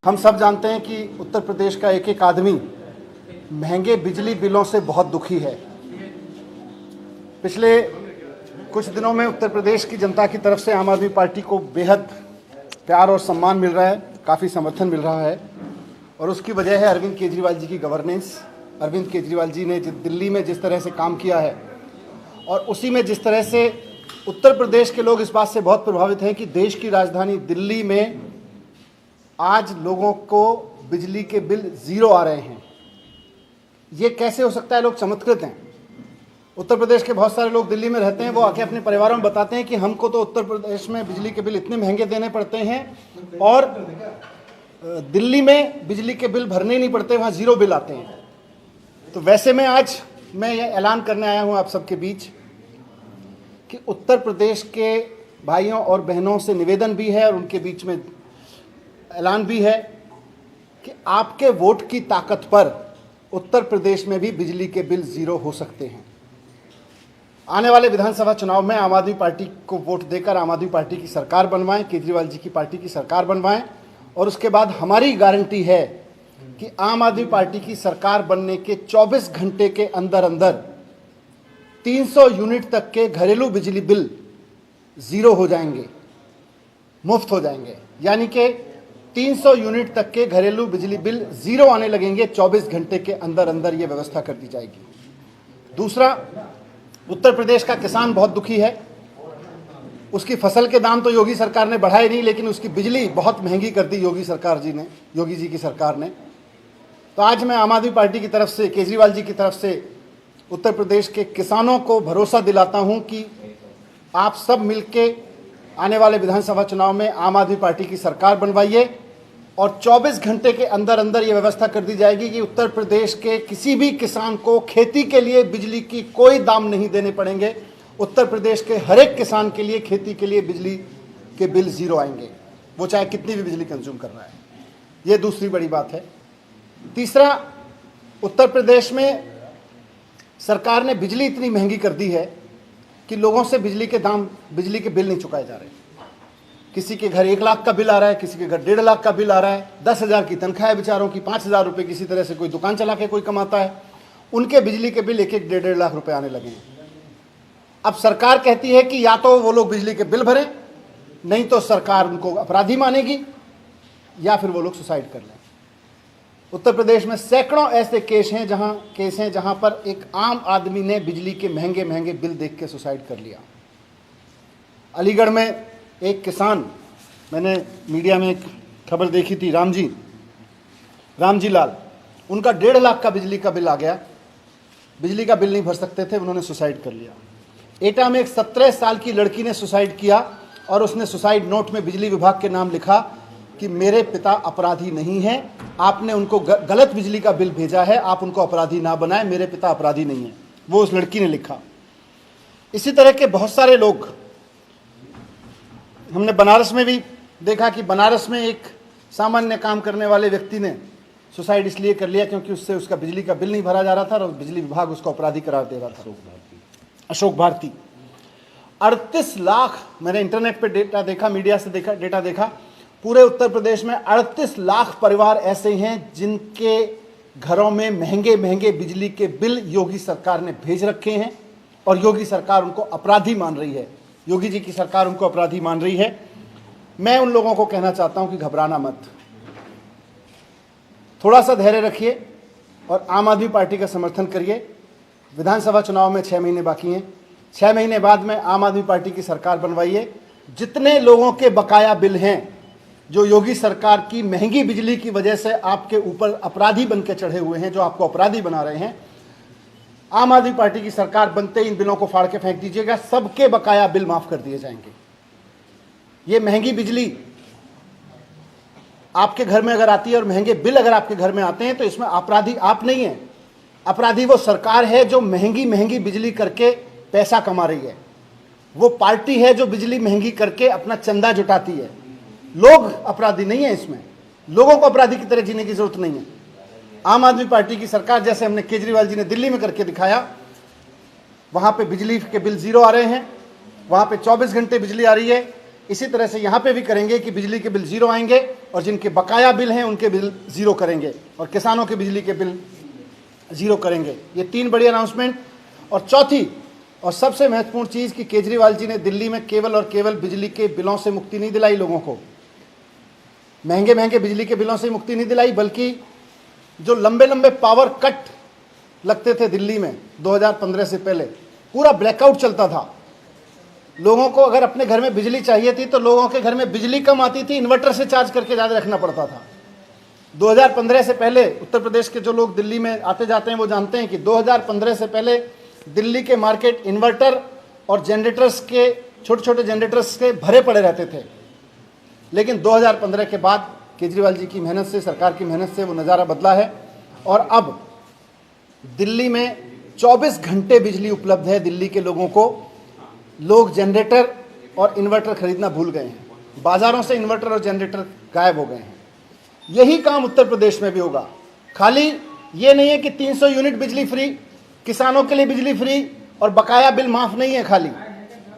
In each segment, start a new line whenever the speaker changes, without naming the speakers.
हम सब जानते हैं कि उत्तर प्रदेश का एक एक आदमी महंगे बिजली बिलों से बहुत दुखी है। पिछले कुछ दिनों में उत्तर प्रदेश की जनता की तरफ से आम आदमी पार्टी को बेहद प्यार और सम्मान मिल रहा है, काफ़ी समर्थन मिल रहा है और उसकी वजह है अरविंद केजरीवाल जी की गवर्नेंस। अरविंद केजरीवाल जी ने दिल्ली में जिस तरह से काम किया है और उसी में जिस तरह से उत्तर प्रदेश के लोग इस बात से बहुत प्रभावित हैं कि देश की राजधानी दिल्ली में आज लोगों को बिजली के बिल ज़ीरो आ रहे हैं। ये कैसे हो सकता है? लोग चमत्कृत हैं। उत्तर प्रदेश के बहुत सारे लोग दिल्ली में रहते हैं, वो आके अपने परिवारों में बताते हैं कि हमको तो उत्तर प्रदेश में बिजली के बिल इतने महंगे देने पड़ते हैं और दिल्ली में बिजली के बिल भरने ही नहीं पड़ते, वहाँ ज़ीरो बिल आते हैं। तो वैसे में आज मैं ये ऐलान करने आया हूँ आप सबके बीच कि उत्तर प्रदेश के भाइयों और बहनों से निवेदन भी है और उनके बीच में ऐलान भी है कि आपके वोट की ताकत पर उत्तर प्रदेश में भी बिजली के बिल ज़ीरो हो सकते हैं। आने वाले विधानसभा चुनाव में आम आदमी पार्टी को वोट देकर आम आदमी पार्टी की सरकार बनवाएं, केजरीवाल जी की पार्टी की सरकार बनवाएं और उसके बाद हमारी गारंटी है कि आम आदमी पार्टी की सरकार बनने के 24 घंटे के अंदर अंदर 300 यूनिट तक के घरेलू बिजली बिल ज़ीरो हो जाएंगे, मुफ्त हो जाएंगे। यानी कि 300 यूनिट तक के घरेलू बिजली बिल ज़ीरो आने लगेंगे। 24 घंटे के अंदर अंदर ये व्यवस्था कर दी जाएगी। दूसरा, उत्तर प्रदेश का किसान बहुत दुखी है। उसकी फसल के दाम तो योगी सरकार ने बढ़ाए नहीं, लेकिन उसकी बिजली बहुत महंगी कर दी योगी जी की सरकार ने। तो आज मैं आम आदमी पार्टी की तरफ से, केजरीवाल जी की तरफ से उत्तर प्रदेश के किसानों को भरोसा दिलाता हूं कि आप सब मिलके आने वाले विधानसभा चुनाव में आम आदमी पार्टी की सरकार बनवाइए और 24 घंटे के अंदर अंदर ये व्यवस्था कर दी जाएगी कि उत्तर प्रदेश के किसी भी किसान को खेती के लिए बिजली की कोई दाम नहीं देने पड़ेंगे। उत्तर प्रदेश के हर एक किसान के लिए खेती के लिए बिजली के बिल ज़ीरो आएंगे, वो चाहे कितनी भी बिजली कंज्यूम कर रहा है। ये दूसरी बड़ी बात है। तीसरा, उत्तर प्रदेश में सरकार ने बिजली इतनी महंगी कर दी है कि लोगों से बिजली के बिल नहीं चुकाए जा रहे। किसी के घर 1 लाख का बिल आ रहा है, किसी के घर 1.5 लाख का बिल आ रहा है, 10,000 की तनख्वाह है बेचारों की, 5,000 रुपये किसी तरह से कोई दुकान चला के कोई कमाता है, उनके बिजली के बिल 1-1, 1.5 लाख रुपए आने लगे हैं। अब सरकार कहती है कि या तो वो लोग बिजली के बिल भरें, नहीं तो सरकार उनको अपराधी मानेगी या फिर वो लोग सुसाइड कर लें। उत्तर प्रदेश में सैकड़ों ऐसे केस हैं जहां पर एक आम आदमी ने बिजली के महंगे महंगे बिल देख के सुसाइड कर लिया। अलीगढ़ में एक किसान, मैंने मीडिया में एक खबर देखी थी, रामजी लाल, उनका 1.5 लाख का बिजली का बिल आ गया, बिजली का बिल नहीं भर सकते थे, उन्होंने सुसाइड कर लिया। एटा में एक 17 साल की लड़की ने सुसाइड किया और उसने सुसाइड नोट में बिजली विभाग के नाम लिखा कि मेरे पिता अपराधी नहीं हैं, आपने उनको गलत बिजली का बिल भेजा है, आप उनको अपराधी ना बनाएं, मेरे पिता अपराधी नहीं हैं, वो उस लड़की ने लिखा। इसी तरह के बहुत सारे लोग, हमने बनारस में भी देखा कि बनारस में एक सामान्य काम करने वाले व्यक्ति ने सुसाइड इसलिए कर लिया क्योंकि उससे उसका बिजली का बिल नहीं भरा जा रहा था और बिजली विभाग उसको अपराधी करार दे रहा था। अशोक भारती 38 लाख, मैंने इंटरनेट पे डेटा देखा, मीडिया से देखा, डेटा देखा, पूरे उत्तर प्रदेश में 38 लाख परिवार ऐसे हैं जिनके घरों में महंगे महंगे बिजली के बिल योगी सरकार ने भेज रखे हैं और योगी सरकार उनको अपराधी मान रही है। योगी जी की सरकार उनको अपराधी मान रही है। मैं उन लोगों को कहना चाहता हूं कि घबराना मत, थोड़ा सा धैर्य रखिए और आम आदमी पार्टी का समर्थन करिए। विधानसभा चुनाव में 6 महीने बाकी हैं, 6 महीने बाद में आम आदमी पार्टी की सरकार बनवाइए। जितने लोगों के बकाया बिल हैं, जो योगी सरकार की महंगी बिजली की वजह से आपके ऊपर अपराधी बन के चढ़े हुए हैं, जो आपको अपराधी बना रहे हैं, आम आदमी पार्टी की सरकार बनते ही इन बिलों को फाड़ के फेंक दीजिएगा, सबके बकाया बिल माफ कर दिए जाएंगे। ये महंगी बिजली आपके घर में अगर आती है और महंगे बिल अगर आपके घर में आते हैं तो इसमें अपराधी आप नहीं हैं, अपराधी वो सरकार है जो महंगी महंगी बिजली करके पैसा कमा रही है। वो पार्टी है जो बिजली महंगी करके अपना चंदा जुटाती है। लोग अपराधी नहीं है, इसमें लोगों को अपराधी की तरह जीने की जरूरत नहीं है। आम आदमी पार्टी की सरकार, जैसे हमने केजरीवाल जी ने दिल्ली में करके दिखाया, वहां पे बिजली के बिल 0 आ रहे हैं, वहां पे 24 घंटे बिजली आ रही है। इसी तरह से यहां पे भी करेंगे कि बिजली के बिल 0 आएंगे और और जिनके बकाया बिल हैं उनके बिल ज़ीरो करेंगे और किसानों के बिजली के बिल ज़ीरो करेंगे। ये 3 बड़ी अनाउंसमेंट। और चौथी और सबसे महत्वपूर्ण चीज़ कि केजरीवाल जी ने दिल्ली में केवल और केवल बिजली के बिलों से मुक्ति नहीं दिलाई लोगों को, महंगे महंगे बिजली के बिलों से मुक्ति नहीं दिलाई, बल्कि जो लंबे लंबे पावर कट लगते थे दिल्ली में 2015 से पहले, पूरा ब्लैकआउट चलता था। लोगों को अगर अपने घर में बिजली चाहिए थी तो लोगों के घर में बिजली कम आती थी, इन्वर्टर से चार्ज करके ज़्यादा रखना पड़ता था। 2015 से पहले उत्तर प्रदेश के जो लोग दिल्ली में आते जाते हैं वो जानते हैं कि 2015 से पहले दिल्ली के मार्केट इन्वर्टर और जनरेटर्स के, छोटे छोटे जनरेटर्स के भरे पड़े रहते थे। लेकिन 2015 के बाद केजरीवाल जी की मेहनत से, सरकार की मेहनत से वो नज़ारा बदला है और अब दिल्ली में 24 घंटे बिजली उपलब्ध है दिल्ली के लोगों को। लोग जनरेटर और इन्वर्टर खरीदना भूल गए हैं, बाज़ारों से इन्वर्टर और जनरेटर गायब हो गए हैं। यही काम उत्तर प्रदेश में भी होगा। खाली ये नहीं है कि 300 यूनिट बिजली फ्री, किसानों के लिए बिजली फ्री और बकाया बिल माफ़ नहीं है, खाली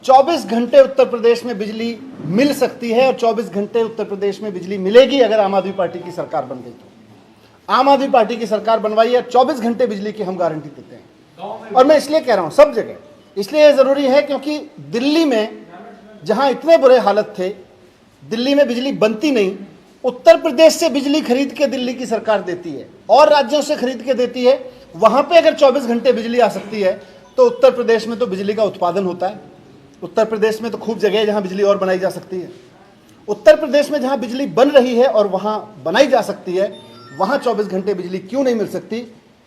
24 घंटे उत्तर प्रदेश में बिजली मिल सकती है और 24 घंटे उत्तर प्रदेश में बिजली मिलेगी अगर आम आदमी पार्टी की सरकार बन गई तो। आम आदमी पार्टी की सरकार बनवाई है, 24 घंटे बिजली की हम गारंटी देते हैं। और मैं इसलिए कह रहा हूँ सब जगह, इसलिए ज़रूरी है क्योंकि दिल्ली में जहाँ इतने बुरे हालत थे, दिल्ली में बिजली बनती नहीं, उत्तर प्रदेश से बिजली खरीद के दिल्ली की सरकार देती है और राज्यों से खरीद के देती है। वहाँ पे अगर 24 घंटे बिजली आ सकती है तो उत्तर प्रदेश में तो बिजली का उत्पादन होता है। उत्तर प्रदेश में तो खूब जगह है जहाँ बिजली और बनाई जा सकती है। उत्तर प्रदेश में जहाँ बिजली बन रही है और वहाँ बनाई जा सकती है, वहाँ 24 घंटे बिजली क्यों नहीं मिल सकती?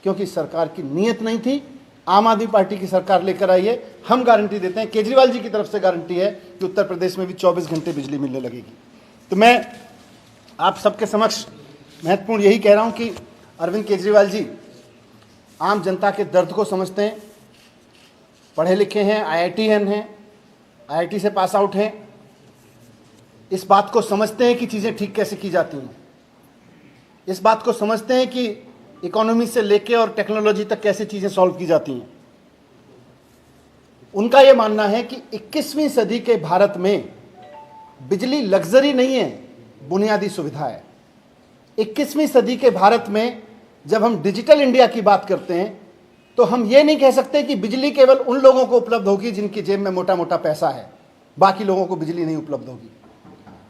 क्योंकि सरकार की नीयत नहीं थी। आम आदमी पार्टी की सरकार लेकर आई है। हम गारंटी देते हैं, केजरीवाल जी की तरफ से गारंटी है कि उत्तर प्रदेश में भी 24 घंटे बिजली मिलने लगेगी। तो मैं आप सबके समक्ष महत्वपूर्ण यही कह रहा हूं कि अरविंद केजरीवाल जी आम जनता के दर्द को समझते हैं, पढ़े लिखे हैं, IITN हैं, IIT से पास आउट हैं, इस बात को समझते हैं कि चीज़ें ठीक कैसे की जाती हैं, इस बात को समझते हैं कि इकोनॉमी से लेके और टेक्नोलॉजी तक कैसे चीज़ें सॉल्व की जाती हैं। उनका यह मानना है कि 21वीं सदी के भारत में बिजली लग्जरी नहीं है, बुनियादी सुविधा है। 21वीं सदी के भारत में जब हम डिजिटल इंडिया की बात करते हैं तो हम ये नहीं कह सकते कि बिजली केवल उन लोगों को उपलब्ध होगी जिनकी जेब में मोटा मोटा पैसा है, बाकी लोगों को बिजली नहीं उपलब्ध होगी।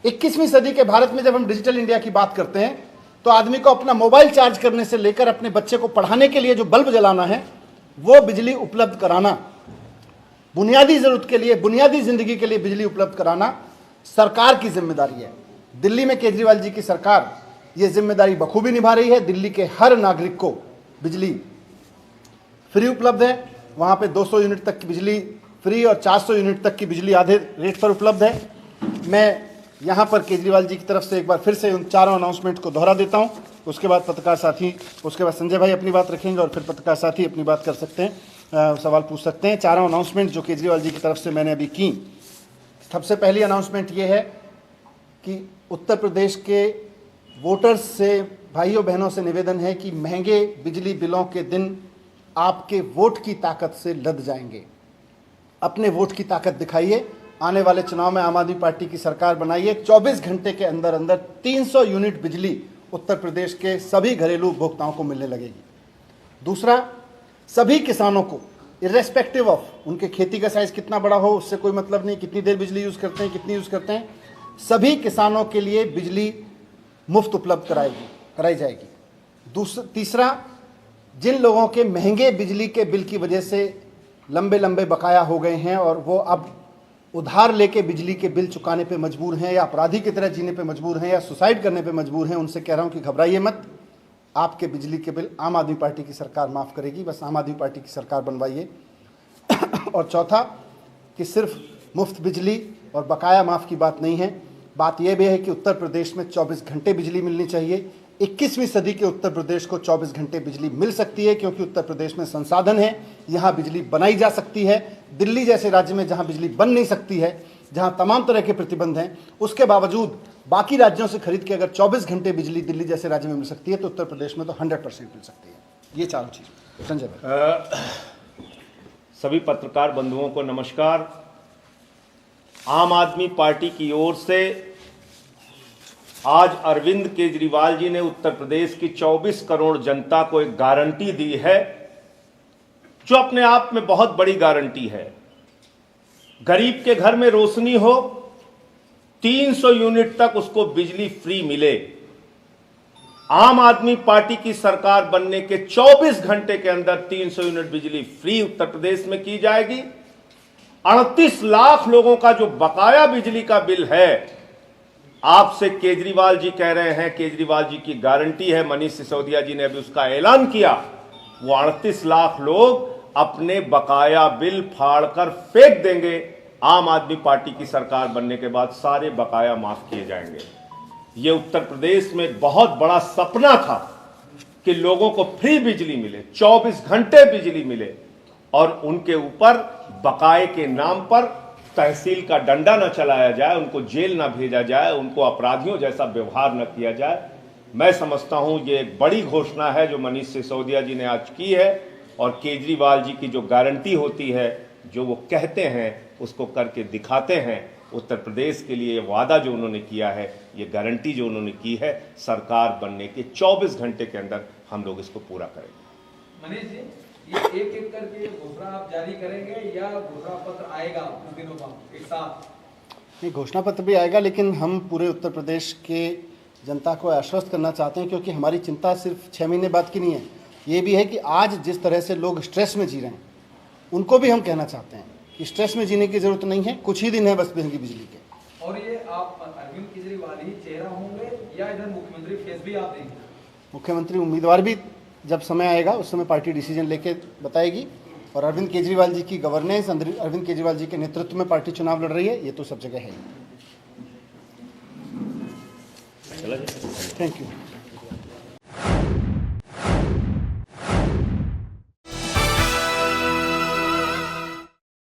21वीं सदी के भारत में जब हम डिजिटल इंडिया की बात करते हैं तो आदमी को अपना मोबाइल चार्ज करने से लेकर अपने बच्चे को पढ़ाने के लिए जो बल्ब जलाना है वो बिजली उपलब्ध कराना, बुनियादी ज़रूरत के लिए, बुनियादी ज़िंदगी के लिए बिजली उपलब्ध कराना सरकार की जिम्मेदारी है। दिल्ली में केजरीवाल जी की सरकार ये जिम्मेदारी बखूबी निभा रही है। दिल्ली के हर नागरिक को बिजली फ्री उपलब्ध है। वहाँ पे 200 यूनिट तक की बिजली फ्री और 400 यूनिट तक की बिजली आधे रेट पर उपलब्ध है। मैं यहाँ पर केजरीवाल जी की तरफ से एक बार फिर से उन चारों अनाउंसमेंट को दोहरा देता हूँ। उसके बाद पत्रकार साथी, उसके बाद संजय भाई अपनी बात रखेंगे और फिर पत्रकार साथी अपनी बात कर सकते हैं, सवाल पूछ सकते हैं। चारों अनाउंसमेंट जो केजरीवाल जी की तरफ से मैंने अभी की, सबसे पहली अनाउंसमेंट ये है कि उत्तर प्रदेश के वोटर्स से, भाइयों बहनों से निवेदन है कि महंगे बिजली बिलों के दिन आपके वोट की ताकत से लद जाएंगे। अपने वोट की ताकत दिखाइए। आने वाले चुनाव में आम आदमी पार्टी की सरकार बनाइए। 24 घंटे के अंदर अंदर 300 यूनिट बिजली उत्तर प्रदेश के सभी घरेलू उपभोक्ताओं को मिलने लगेगी। दूसरा, सभी किसानों को इर्रेस्पेक्टिव ऑफ उनके खेती का साइज कितना बड़ा हो, उससे कोई मतलब नहीं, कितनी देर बिजली यूज़ करते हैं, कितनी यूज़ करते हैं, सभी किसानों के लिए बिजली मुफ्त उपलब्ध कराई जाएगी। तीसरा, जिन लोगों के महंगे बिजली के बिल की वजह से लंबे लंबे बकाया हो गए हैं और वो अब उधार लेके बिजली के बिल चुकाने पे मजबूर हैं या अपराधी की तरह जीने पे मजबूर हैं या सुसाइड करने पे मजबूर हैं, उनसे कह रहा हूँ कि घबराइए मत, आपके बिजली के बिल आम आदमी पार्टी की सरकार माफ़ करेगी। बस आम आदमी पार्टी की सरकार बनवाइए। और चौथा कि सिर्फ मुफ्त बिजली और बकाया माफ़ की बात नहीं है, बात यह भी है कि उत्तर प्रदेश में 24 घंटे बिजली मिलनी चाहिए। 21वीं सदी के उत्तर प्रदेश को 24 घंटे बिजली मिल सकती है क्योंकि उत्तर प्रदेश में संसाधन है, यहाँ बिजली बनाई जा सकती है। दिल्ली जैसे राज्य में जहाँ बिजली बन नहीं सकती है, जहाँ तमाम तरह के प्रतिबंध हैं, उसके बावजूद बाकी राज्यों से खरीद के अगर 24 घंटे बिजली दिल्ली जैसे राज्य में मिल सकती है तो उत्तर प्रदेश में तो 100% मिल सकती है। ये चारों चीज़। संजय भाई।
सभी पत्रकार बंधुओं को नमस्कार। आम आदमी पार्टी की ओर से आज अरविंद केजरीवाल जी ने उत्तर प्रदेश की 24 करोड़ जनता को एक गारंटी दी है, जो अपने आप में बहुत बड़ी गारंटी है। गरीब के घर में रोशनी हो, 300 यूनिट तक उसको बिजली फ्री मिले। आम आदमी पार्टी की सरकार बनने के 24 घंटे के अंदर 300 यूनिट बिजली फ्री उत्तर प्रदेश में की जाएगी। 38 लाख लोगों का जो बकाया बिजली का बिल है, आपसे केजरीवाल जी कह रहे हैं, केजरीवाल जी की गारंटी है, मनीष सिसोदिया जी ने अभी उसका ऐलान किया, वो 38 लाख लोग अपने बकाया बिल फाड़कर फेंक देंगे। आम आदमी पार्टी की सरकार बनने के बाद सारे बकाया माफ किए जाएंगे। ये उत्तर प्रदेश में बहुत बड़ा सपना था कि लोगों को फ्री बिजली मिले, 24 घंटे बिजली मिले, और उनके ऊपर बकाए के नाम पर तहसील का डंडा न चलाया जाए, उनको जेल न भेजा जाए, उनको अपराधियों जैसा व्यवहार न किया जाए। मैं समझता हूं ये एक बड़ी घोषणा है जो मनीष सिसोदिया जी ने आज की है, और केजरीवाल जी की जो गारंटी होती है, जो वो कहते हैं उसको करके दिखाते हैं। उत्तर प्रदेश के लिए वादा जो उन्होंने किया है, ये गारंटी जो उन्होंने की है, सरकार बनने के 24 घंटे के अंदर हम लोग इसको पूरा करेंगे।
मनीष जी, ये एक करके ये घोषणा आप जारी करेंगे या घोषणा पत्र आएगा कुछ दिनों बाद एक साथ?
नहीं, घोषणा पत्र भी आएगा, लेकिन हम पूरे उत्तर प्रदेश के जनता को आश्वस्त करना चाहते हैं, क्योंकि हमारी चिंता सिर्फ 6 महीने बाद की नहीं है। ये भी है कि आज जिस तरह से लोग स्ट्रेस में जी रहे हैं, उनको भी हम कहना चाहते हैं कि स्ट्रेस में जीने की जरूरत नहीं है, कुछ ही दिन है बस देंगे बिजली के।
और ये आप अरविंद केजरीवाल ही चेहरा होंगे या इधर मुख्यमंत्री फेस भी आप देंगे?
मुख्यमंत्री उम्मीदवार भी जब समय आएगा उस समय पार्टी डिसीजन लेके बताएगी, और अरविंद केजरीवाल जी की गवर्नेंस, अरविंद केजरीवाल जी के नेतृत्व में पार्टी चुनाव लड़ रही है, ये तो सब जगह है। Thank you.